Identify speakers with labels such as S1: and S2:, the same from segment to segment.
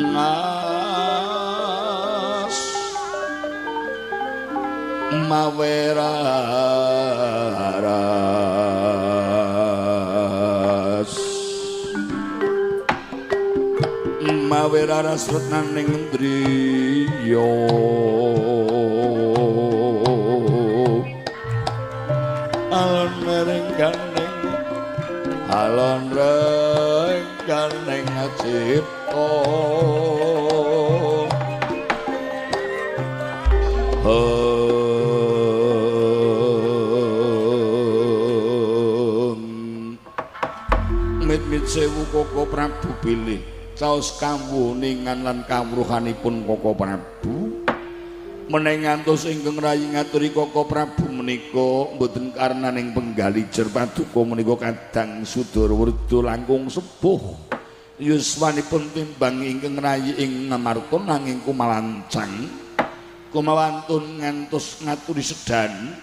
S1: ngas maweraras retnaning driya alon rengganing cipta mit sewu Koko Prabu bilih caos kawuningan lan kawruhanipun Koko Prabu menawi ngantos ingkang rayi ngaturi Koko Prabu menika mboten karnaning penggalijer paduka menika kadang Sudarawarda langkung sepuh yuswanipun timbang ingkang rayi ing Ngamarta nanging kumalancang kumawantun ngantos ngaturi sedan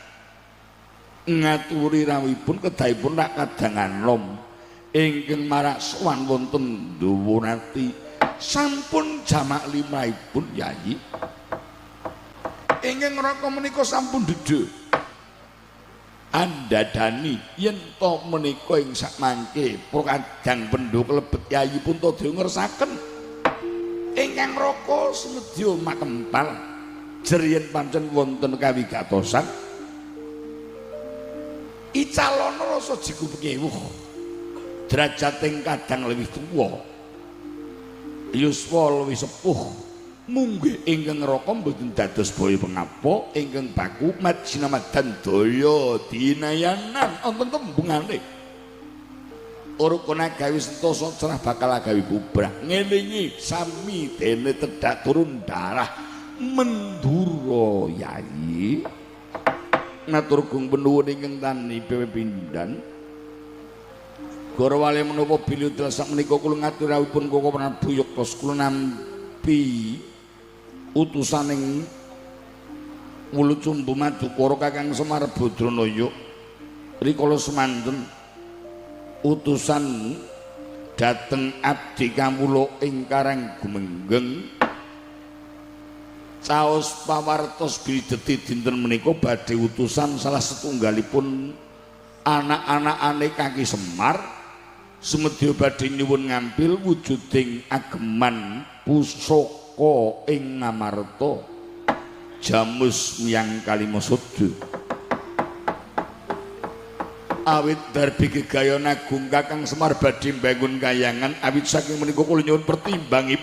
S1: ngaturi rawuhipun kedahipun rak kadangan nom ingkang marak sowan wonten Ndawonati sampun jamak limrahipun Yayi ingkang ngraka menika sampun dedhe andadani yen to menika ing sakmangke para kadang pendho klebet Yayi Puntadewa ngersaken ingkang ngraka semedya makempal jer yen pancen wonten kawigatosan icalana rasa jiku pengewuh derajating kadang luwih tuwa yuswa luwih sepuh munggih ingkang ngraka mboten dados baya pengapa ingkang baku majinamadan daya dinayanan wonten tembungane urukana gawe sentosa cerah bakal gawe bubrah ngelingi sami dene tedhak turun darah Mendura Yayi matur gung penuwun ingkang tani pepindhan Gorawali menapa bilih sak menika kula ngaturi rawuhipun Koko Prabu Yektos kula nampi utusaning Wulucumbu Madukara Kakang Semar Badranaya rikala semanten utusan dhateng abdi kawula ing Karang Gumenggeng caos pawartos bidheti dinten menika badhe utusan salah setunggalipun anak-anakane Kaki Semar sumedya badhe nyuwun ngampil wujuding ageman pusaka ing Ngamarta jamus miyang Kalimasada awit darbi gegayon agung Kakang Semar badhe mbangun kayangan awit saking menika kula nyuwun pertimbangipun